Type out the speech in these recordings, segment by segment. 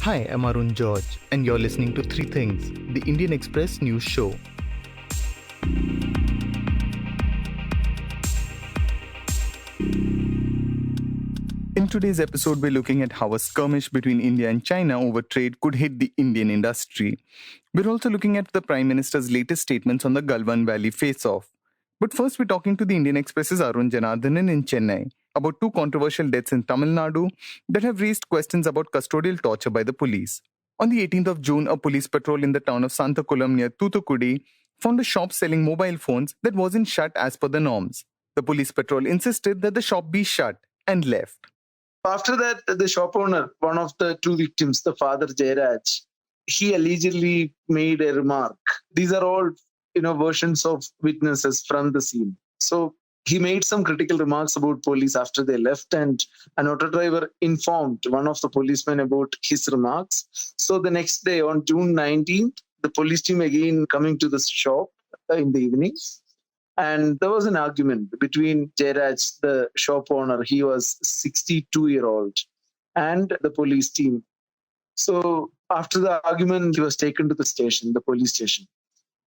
Hi, I'm Arun George, and you're listening to Three Things, the Indian Express news show. In today's episode, we're looking at how a skirmish between India and China over trade could hit the Indian industry. We're also looking at the Prime Minister's latest statements on the Galwan Valley face-off. But first, we're talking to the Indian Express's Arun Janardhanan in Chennai about two controversial deaths in Tamil Nadu that have raised questions about custodial torture by the police. On the 18th of June, a police patrol in the town of Santakulam near Thoothukudi found a shop selling mobile phones that wasn't shut as per the norms. The police patrol insisted that the shop be shut and left. After that, the shop owner, one of the two victims, the father Jairaj, he allegedly made a remark. These are all, versions of witnesses from the scene. So he made some critical remarks about police after they left, and an auto driver informed one of the policemen about his remarks. So the next day, on June 19th, the police team again coming to the shop in the evening. And there was an argument between Jairaj, the shop owner, he was 62-year-old, and the police team. So after the argument, he was taken to the station, the police station.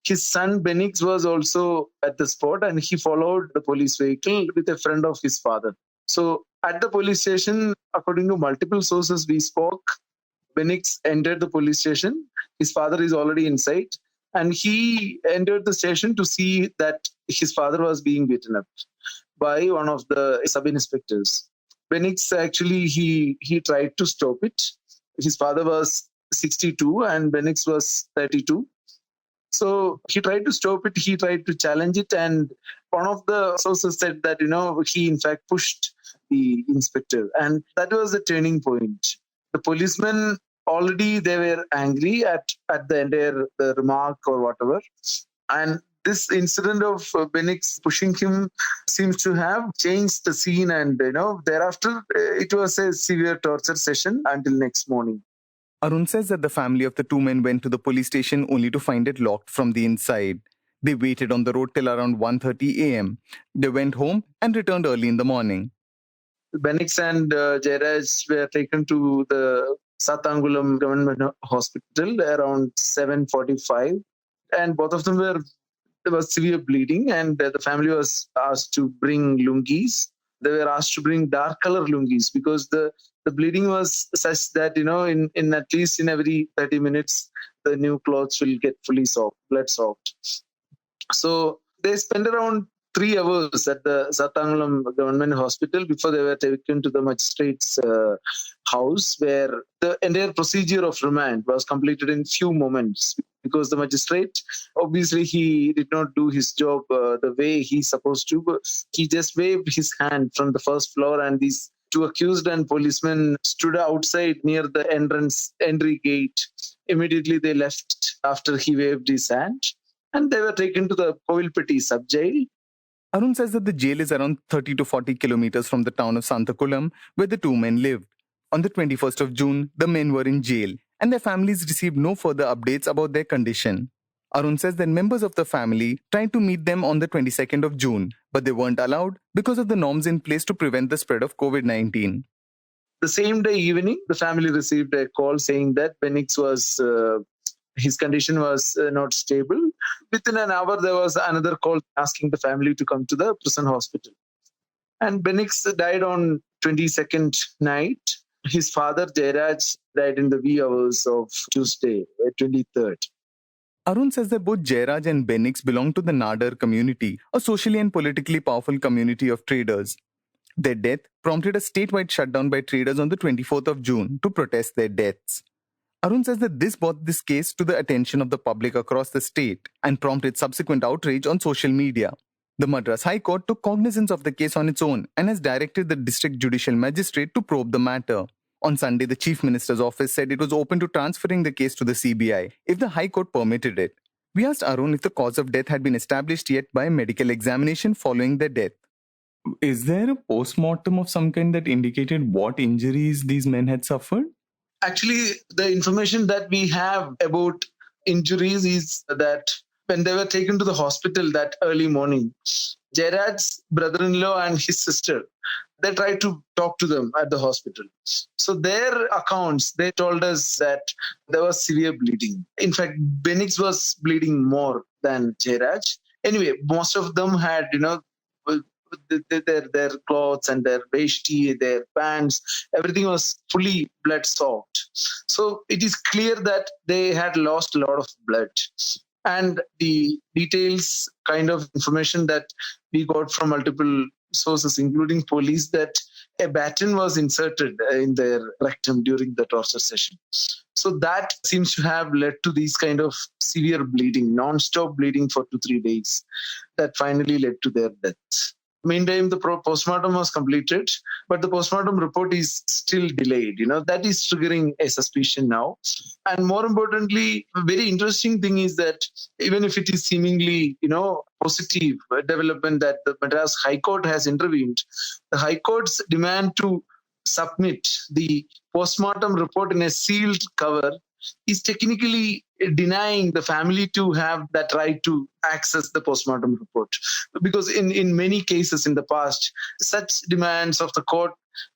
His son Benix was also at the spot, and he followed the police vehicle with a friend of his father. So at the police station, according to multiple sources we spoke, Benix entered the police station. His father is already inside. And he entered the station to see that his father was being beaten up by one of the sub-inspectors. Benix actually, he tried to stop it. His father was 62 and Benix was 32. So he tried to stop it. He tried to challenge it. And one of the sources said that, he in fact pushed the inspector. And that was the turning point. The policemen already they were angry at the entire remark or whatever. And this incident of Benix pushing him seems to have changed the scene. And, thereafter, it was a severe torture session until next morning. Arun says that the family of the two men went to the police station only to find it locked from the inside. They waited on the road till around 1:30 a.m. They went home and returned early in the morning. Benix and Jairaj were taken to the Satangulam Government Hospital around 7:45, and both of them there was severe bleeding, and the family was asked to bring lungis. They were asked to bring dark color lungis because the bleeding was such that in at least in every 30 minutes the new clothes will get fully soaked, blood soaked. So they spent around 3 hours at the Satangulam Government Hospital before they were taken to the magistrate's house, where the entire procedure of remand was completed in few moments, because the magistrate, obviously he did not do his job the way he's supposed to. But he just waved his hand from the first floor, and these two accused and policemen stood outside near the entry gate. Immediately they left after he waved his hand, and they were taken to the Kovilpatti sub-jail. Arun says that the jail is around 30 to 40 kilometers from the town of Santakulam, where the two men lived. On the 21st of June, the men were in jail, and their families received no further updates about their condition. Arun says that members of the family tried to meet them on the 22nd of June, but they weren't allowed because of the norms in place to prevent the spread of COVID-19. The same day evening, the family received a call saying that Benix was... his condition was not stable. Within an hour, there was another call asking the family to come to the prison hospital. And Benix died on 22nd night. His father, Jairaj, died in the wee hours of Tuesday, 23rd. Arun says that both Jairaj and Benix belong to the Nadar community, a socially and politically powerful community of traders. Their death prompted a statewide shutdown by traders on the 24th of June to protest their deaths. Arun says that this brought this case to the attention of the public across the state and prompted subsequent outrage on social media. The Madras High Court took cognizance of the case on its own and has directed the District Judicial Magistrate to probe the matter. On Sunday, the Chief Minister's office said it was open to transferring the case to the CBI if the High Court permitted it. We asked Arun if the cause of death had been established yet by medical examination following their death. Is there a post-mortem of some kind that indicated what injuries these men had suffered? Actually, the information that we have about injuries is that when they were taken to the hospital that early morning, Jairaj's brother-in-law and his sister, they tried to talk to them at the hospital. So their accounts, they told us that there was severe bleeding. In fact, Benix was bleeding more than Jairaj. Anyway, most of them had, their clothes and their veshti, their pants, everything was fully blood soaked. So it is clear that they had lost a lot of blood. And the details, kind of information that we got from multiple sources, including police, that a baton was inserted in their rectum during the torture session. So that seems to have led to these kind of severe bleeding, non-stop bleeding for 2-3 days, that finally led to their death. Meantime, the postmortem was completed, but the postmortem report is still delayed. That is triggering a suspicion now. And more importantly, a very interesting thing is that even if it is seemingly, positive development that the Madras High Court has intervened, the High Court's demand to submit the postmortem report in a sealed cover is technically denying the family to have that right to access the postmortem report. Because in many cases in the past, such demands of the court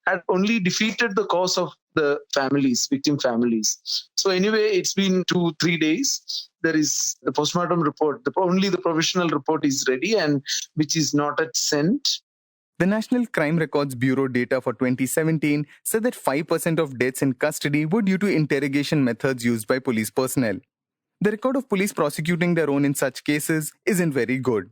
had only defeated the cause of the families, victim families. So anyway, it's been 2-3 days. There is the postmortem report. Only the provisional report is ready, and which is not yet sent. The National Crime Records Bureau data for 2017 said that 5% of deaths in custody were due to interrogation methods used by police personnel. The record of police prosecuting their own in such cases isn't very good.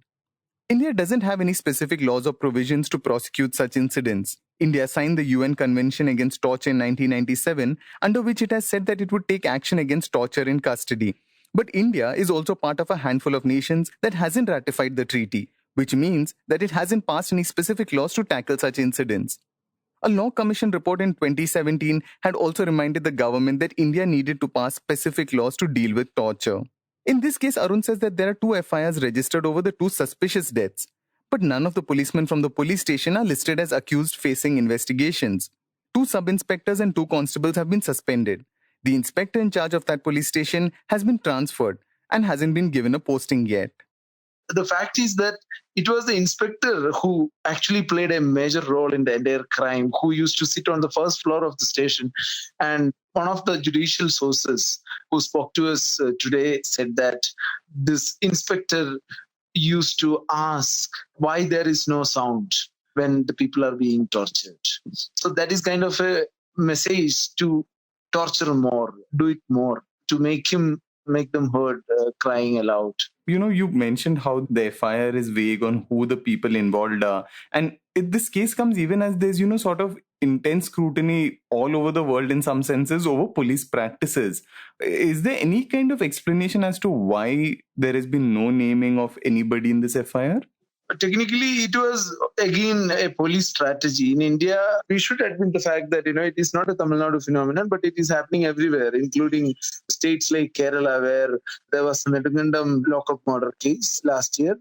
India doesn't have any specific laws or provisions to prosecute such incidents. India signed the UN Convention Against Torture in 1997, under which it has said that it would take action against torture in custody. But India is also part of a handful of nations that hasn't ratified the treaty, which means that it hasn't passed any specific laws to tackle such incidents. A Law Commission report in 2017 had also reminded the government that India needed to pass specific laws to deal with torture. In this case, Arun says that there are 2 FIRs registered over the 2 suspicious deaths, but none of the policemen from the police station are listed as accused facing investigations. 2 sub-inspectors and 2 constables have been suspended. The inspector in charge of that police station has been transferred and hasn't been given a posting yet. The fact is that it was the inspector who actually played a major role in the entire crime, who used to sit on the first floor of the station. And one of the judicial sources who spoke to us today said that this inspector used to ask why there is no sound when the people are being tortured. So that is kind of a message to torture more, do it more, to make them heard crying aloud. You mentioned how the FIR is vague on who the people involved are. And this case comes even as there's, sort of intense scrutiny all over the world in some senses over police practices. Is there any kind of explanation as to why there has been no naming of anybody in this FIR? Technically, it was again a police strategy. In India, we should admit the fact that it is not a Tamil Nadu phenomenon, but it is happening everywhere, including states like Kerala, where there was a Nedungandam lockup murder case last year,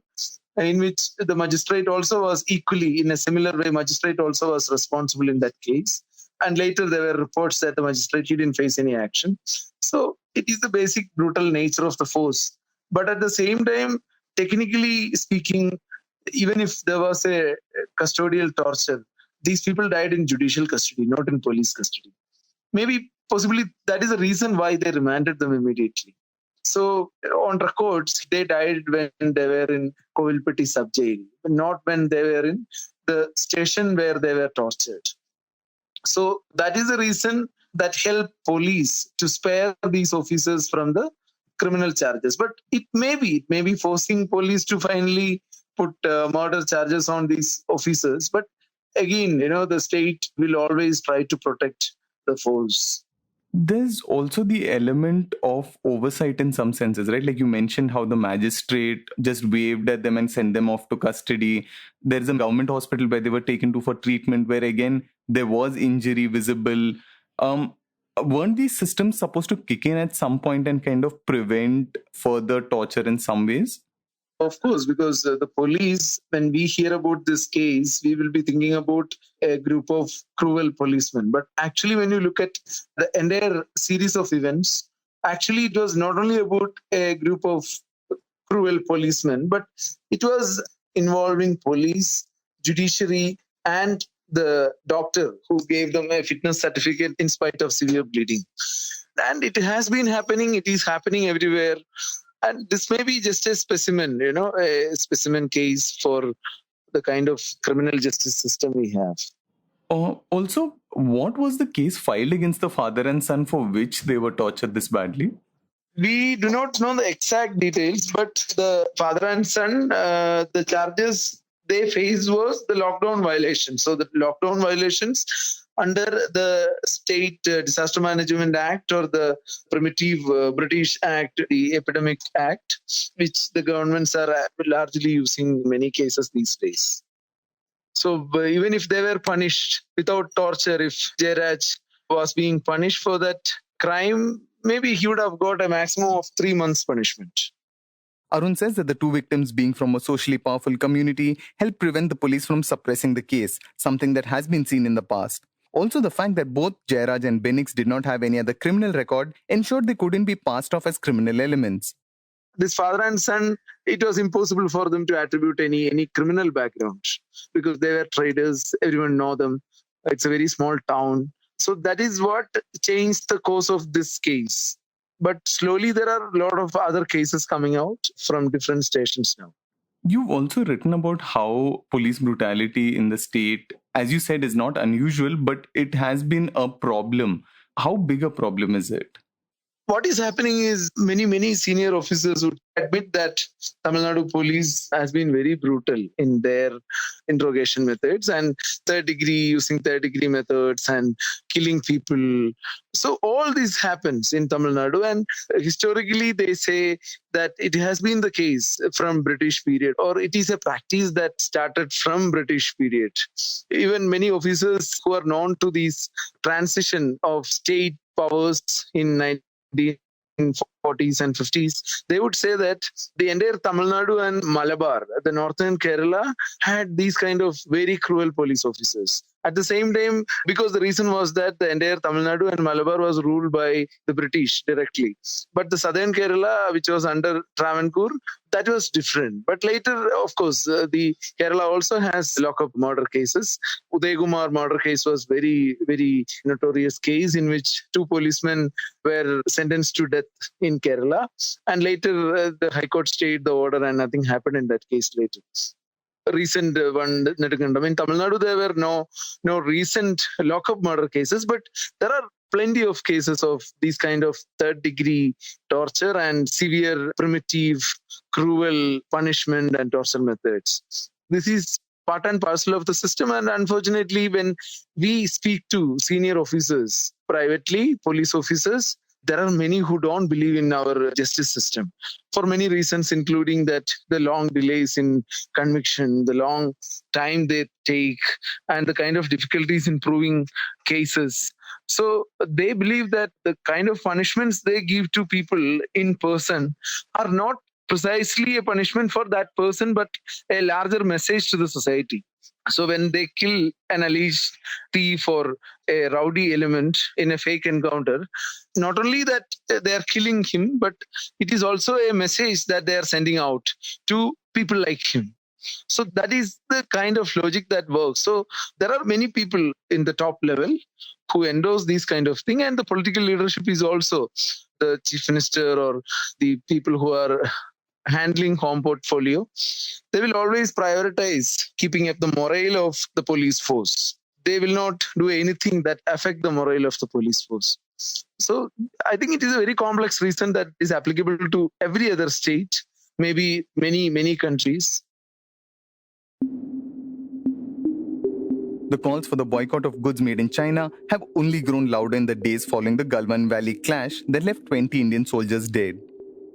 in which the magistrate also was equally, in a similar way, magistrate also was responsible in that case. And later there were reports that the magistrate didn't face any action. So it is the basic brutal nature of the force. But at the same time, technically speaking, even if there was a custodial torture, these people died in judicial custody, not in police custody. Maybe, possibly, that is the reason why they remanded them immediately. So, on records, they died when they were in Kovilpatti sub-jail, not when they were in the station where they were tortured. So, that is the reason that helped police to spare these officers from the criminal charges. But it may be forcing police to finally put murder charges on these officers. But again, the state will always try to protect the force. There's also the element of oversight in some senses, right? Like you mentioned how the magistrate just waved at them and sent them off to custody. There's a government hospital where they were taken to for treatment, where again, there was injury visible. Weren't these systems supposed to kick in at some point and kind of prevent further torture in some ways? Of course, because the police, when we hear about this case, we will be thinking about a group of cruel policemen. But actually, when you look at the entire series of events, actually, it was not only about a group of cruel policemen, but it was involving police, judiciary, and the doctor who gave them a fitness certificate in spite of severe bleeding. And it has been happening, it is happening everywhere. And this may be just a specimen, a specimen case for the kind of criminal justice system we have. Also, what was the case filed against the father and son for which they were tortured this badly? We do not know the exact details, but the father and son, the charges they faced was the lockdown violation. So the lockdown violations under the State Disaster Management Act or the primitive British Act, the Epidemic Act, which the governments are largely using in many cases these days. So even if they were punished without torture, if Jairaj was being punished for that crime, maybe he would have got a maximum of 3 months punishment. Arun says that the two victims, being from a socially powerful community, helped prevent the police from suppressing the case, something that has been seen in the past. Also, the fact that both Jairaj and Benix did not have any other criminal record ensured they couldn't be passed off as criminal elements. This father and son, it was impossible for them to attribute any criminal background because they were traders, everyone know them. It's a very small town. So that is what changed the course of this case. But slowly there are a lot of other cases coming out from different stations now. You've also written about how police brutality in the state, as you said, is not unusual, but it has been a problem. How big a problem is it? What is happening is many senior officers would admit that Tamil Nadu police has been very brutal in their interrogation methods and using third degree methods and killing people. So all this happens in Tamil Nadu, and historically they say that it has been the case from British period, or it is a practice that started from British period. Even many officers who are known to this transition of state powers in 1940s and 50s, they would say that the entire Tamil Nadu and Malabar, the northern Kerala, had these kind of very cruel police officers. At the same time, because the reason was that the entire Tamil Nadu and Malabar was ruled by the British directly. But the southern Kerala, which was under Travancore, that was different. But later, of course, the Kerala also has lockup murder cases. Uday Kumar murder case was very notorious case in which two policemen were sentenced to death in Kerala. And later, the High Court stayed the order and nothing happened in that case later. Recent one, Nedukandam. In Tamil Nadu, there were no recent lockup murder cases, but there are plenty of cases of these kind of third degree torture and severe, primitive, cruel punishment and torture methods. This is part and parcel of the system. And unfortunately, when we speak to senior officers privately, police officers, there are many who don't believe in our justice system for many reasons, including that the long delays in conviction, the long time they take, and the kind of difficulties in proving cases. So they believe that the kind of punishments they give to people in person are not precisely a punishment for that person, but a larger message to the society. So when they kill an alleged thief or a rowdy element in a fake encounter, not only that they are killing him, but it is also a message that they are sending out to people like him. So that is the kind of logic that works. So there are many people in the top level who endorse these kind of thing, and the political leadership is also the chief minister or the people who are handling home portfolio. They will always prioritize keeping up the morale of the police force. They will not do anything that affect the morale of the police force. So I think it is a very complex reason that is applicable to every other state, maybe many countries. The calls for the boycott of goods made in China have only grown louder in the days following the Galwan Valley clash that left 20 Indian soldiers dead.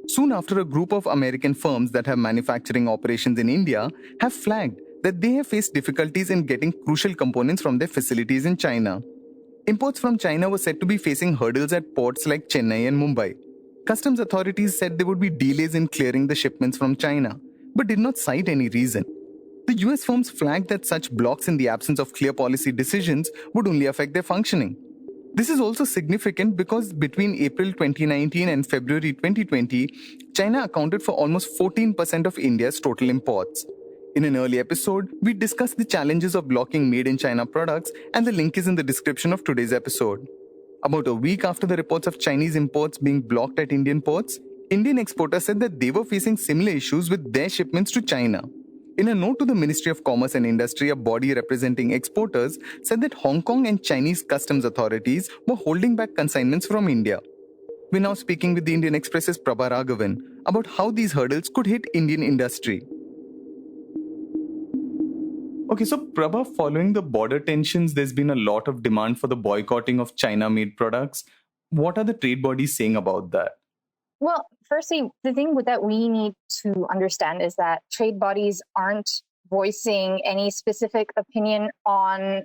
Soon after, a group of American firms that have manufacturing operations in India have flagged that they have faced difficulties in getting crucial components from their facilities in China. Imports from China were said to be facing hurdles at ports like Chennai and Mumbai. Customs authorities said there would be delays in clearing the shipments from China, but did not cite any reason. The US firms flagged that such blocks in the absence of clear policy decisions would only affect their functioning. This is also significant because between April 2019 and February 2020, China accounted for almost 14% of India's total imports. In an early episode, we discussed the challenges of blocking made in China products, and the link is in the description of today's episode. About a week after the reports of Chinese imports being blocked at Indian ports, Indian exporters said that they were facing similar issues with their shipments to China. In a note to the Ministry of Commerce and Industry, a body representing exporters said that Hong Kong and Chinese customs authorities were holding back consignments from India. We're now speaking with the Indian Express's Prabha Raghavan about how these hurdles could hit Indian industry. Okay, so Prabha, following the border tensions, there's been a lot of demand for the boycotting of China-made products. What are the trade bodies saying about that? Well, firstly, the thing that we need to understand is that trade bodies aren't voicing any specific opinion on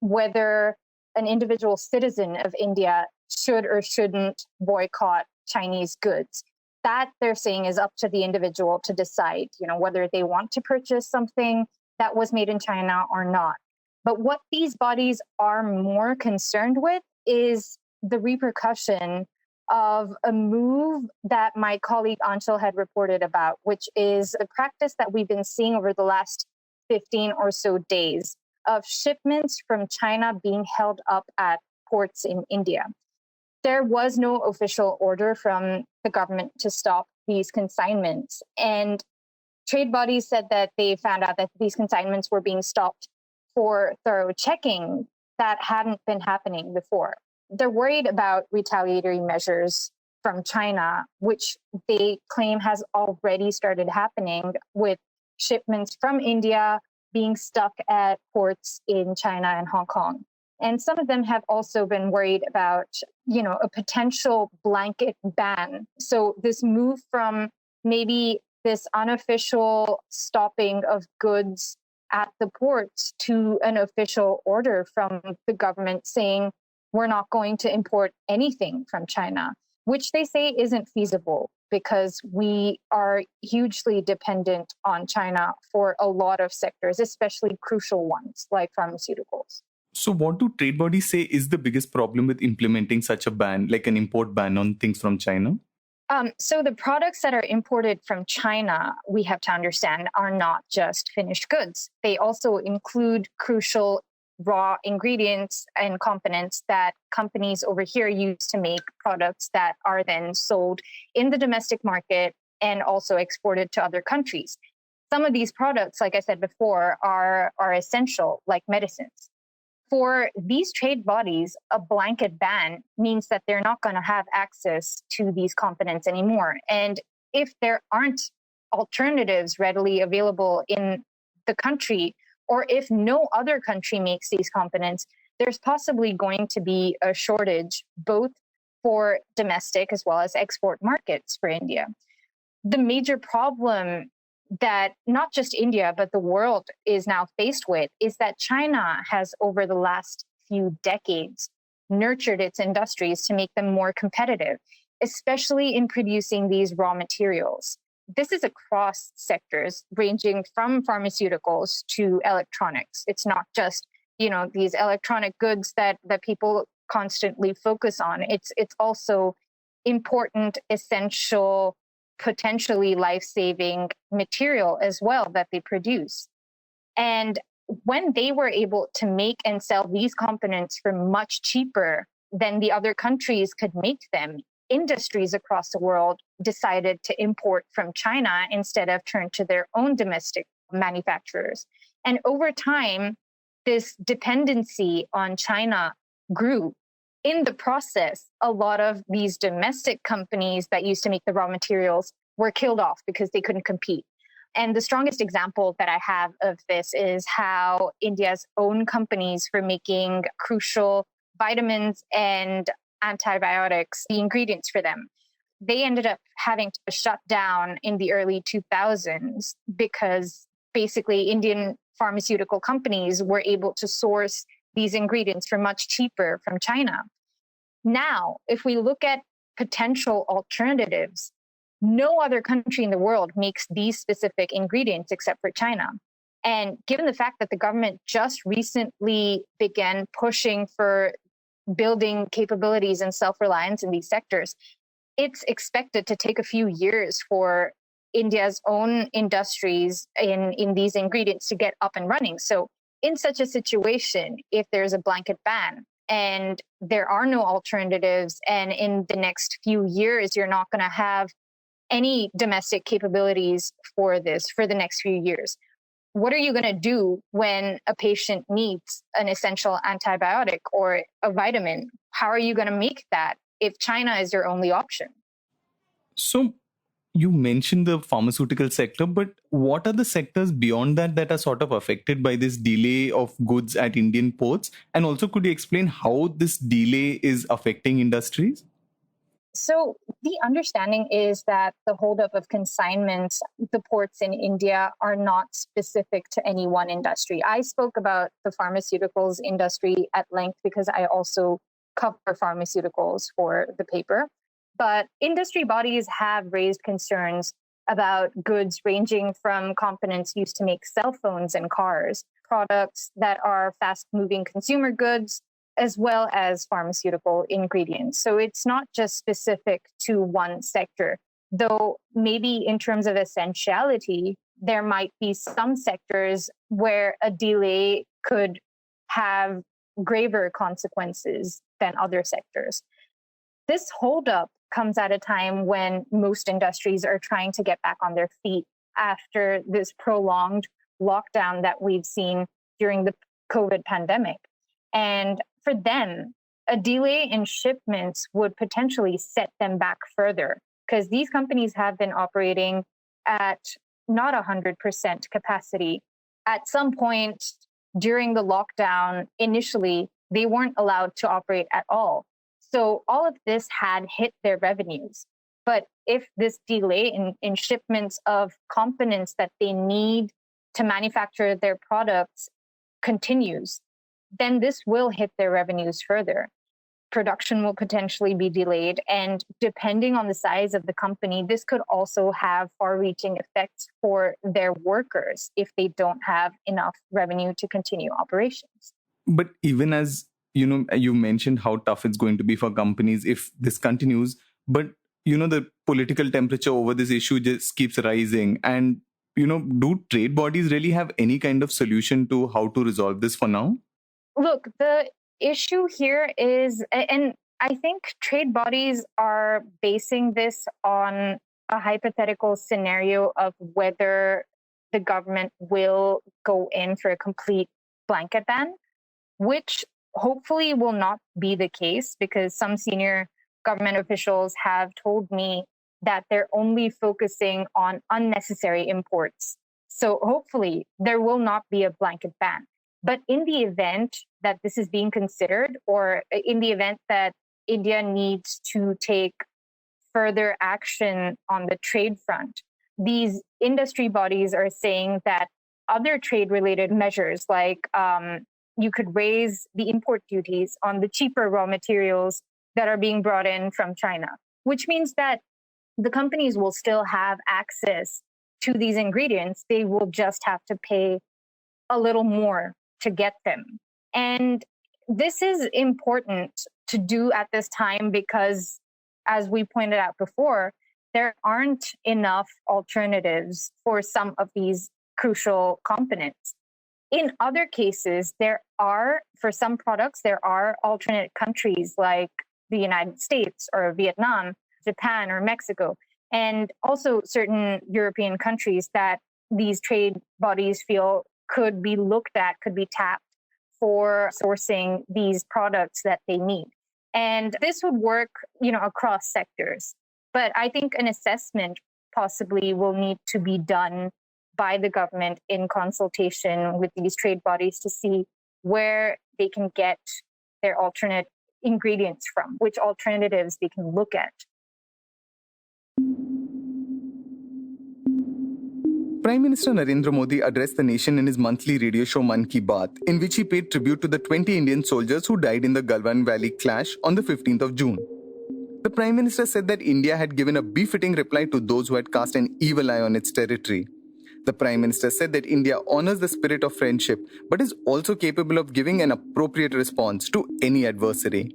whether an individual citizen of India should or shouldn't boycott Chinese goods. That they're saying is up to the individual to decide, whether they want to purchase something that was made in China or not. But what these bodies are more concerned with is the repercussion of a move that my colleague Anshul had reported about, which is a practice that we've been seeing over the last 15 or so days of shipments from China being held up at ports in India. There was no official order from the government to stop these consignments. And trade bodies said that they found out that these consignments were being stopped for thorough checking that hadn't been happening before. They're worried about retaliatory measures from China, which they claim has already started happening with shipments from India being stuck at ports in China and Hong Kong. And some of them have also been worried about, a potential blanket ban. So this move from maybe this unofficial stopping of goods at the ports to an official order from the government saying we're not going to import anything from China, which they say isn't feasible because we are hugely dependent on China for a lot of sectors, especially crucial ones like pharmaceuticals. So what do trade bodies say is the biggest problem with implementing such a ban, like an import ban on things from China? So the products that are imported from China, we have to understand, are not just finished goods. They also include crucial raw ingredients and components that companies over here use to make products that are then sold in the domestic market and also exported to other countries. Some of these products, like I said before, are essential, like medicines. For these trade bodies, a blanket ban means that they're not going to have access to these components anymore. And if there aren't alternatives readily available in the country, or if no other country makes these components, there's possibly going to be a shortage both for domestic as well as export markets for India. The major problem that not just India, but the world is now faced with is that China has, over the last few decades, nurtured its industries to make them more competitive, especially in producing these raw materials. This is across sectors, ranging from pharmaceuticals to electronics. It's not just, these electronic goods that people constantly focus on. It's also important, essential, potentially life-saving material as well that they produce. And when they were able to make and sell these components for much cheaper than the other countries could make them, industries across the world decided to import from China instead of turn to their own domestic manufacturers. And over time, this dependency on China grew. In the process, a lot of these domestic companies that used to make the raw materials were killed off because they couldn't compete. And the strongest example that I have of this is how India's own companies for making crucial vitamins and antibiotics, the ingredients for them, they ended up having to shut down in the early 2000s because basically Indian pharmaceutical companies were able to source these ingredients for much cheaper from China. Now, if we look at potential alternatives, no other country in the world makes these specific ingredients except for China. And given the fact that the government just recently began pushing for building capabilities and self-reliance in these sectors, it's expected to take a few years for India's own industries in these ingredients to get up and running. So in such a situation, if there's a blanket ban and there are no alternatives, and in the next few years, you're not going to have any domestic capabilities for this for the next few years, what are you going to do when a patient needs an essential antibiotic or a vitamin? How are you going to make that if China is your only option? So you mentioned the pharmaceutical sector, but what are the sectors beyond that that are sort of affected by this delay of goods at Indian ports? And also, could you explain how this delay is affecting industries? So the understanding is that the holdup of consignments, the ports in India are not specific to any one industry. I spoke about the pharmaceuticals industry at length because I also cover pharmaceuticals for the paper. But industry bodies have raised concerns about goods ranging from components used to make cell phones and cars, products that are fast-moving consumer goods, as well as pharmaceutical ingredients. So it's not just specific to one sector, though maybe in terms of essentiality, there might be some sectors where a delay could have graver consequences than other sectors. This holdup comes at a time when most industries are trying to get back on their feet after this prolonged lockdown that we've seen during the COVID pandemic. And for them, a delay in shipments would potentially set them back further because these companies have been operating at not 100% capacity. At some point during the lockdown, initially, they weren't allowed to operate at all. So all of this had hit their revenues. But if this delay in shipments of components that they need to manufacture their products continues, then this will hit their revenues further. Production will potentially be delayed. And depending on the size of the company, this could also have far-reaching effects for their workers if they don't have enough revenue to continue operations. But even as you mentioned how tough it's going to be for companies if this continues, but the political temperature over this issue just keeps rising. And do trade bodies really have any kind of solution to how to resolve this for now? Look, the issue here is, and I think trade bodies are basing this on a hypothetical scenario of whether the government will go in for a complete blanket ban, which hopefully will not be the case because some senior government officials have told me that they're only focusing on unnecessary imports. So hopefully there will not be a blanket ban. But in the event that this is being considered, or in the event that India needs to take further action on the trade front, these industry bodies are saying that other trade-related measures, like you could raise the import duties on the cheaper raw materials that are being brought in from China, which means that the companies will still have access to these ingredients. They will just have to pay a little more to get them. And this is important to do at this time because, as we pointed out before, there aren't enough alternatives for some of these crucial components. In other cases, for some products, there are alternate countries like the United States or Vietnam, Japan or Mexico, and also certain European countries that these trade bodies feel could be looked at, could be tapped for sourcing these products that they need. And this would work, across sectors. But I think an assessment possibly will need to be done by the government in consultation with these trade bodies to see where they can get their alternate ingredients from, which alternatives they can look at. Prime Minister Narendra Modi addressed the nation in his monthly radio show Mann Ki Baat, in which he paid tribute to the 20 Indian soldiers who died in the Galwan Valley clash on the 15th of June. The Prime Minister said that India had given a befitting reply to those who had cast an evil eye on its territory. The Prime Minister said that India honors the spirit of friendship, but is also capable of giving an appropriate response to any adversary.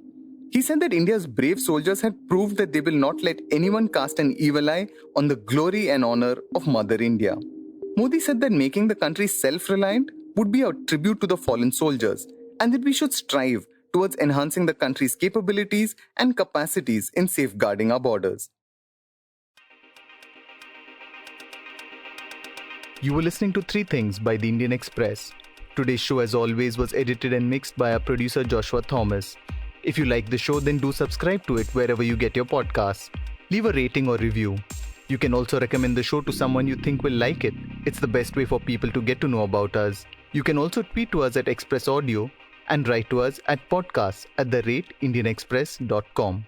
He said that India's brave soldiers had proved that they will not let anyone cast an evil eye on the glory and honor of Mother India. Modi said that making the country self-reliant would be a tribute to the fallen soldiers and that we should strive towards enhancing the country's capabilities and capacities in safeguarding our borders. You were listening to Three Things by The Indian Express. Today's show, as always, was edited and mixed by our producer Joshua Thomas. If you like the show, then do subscribe to it wherever you get your podcasts. Leave a rating or review. You can also recommend the show to someone you think will like it. It's the best way for people to get to know about us. You can also tweet to us at Express Audio and write to us at podcasts@indianexpress.com.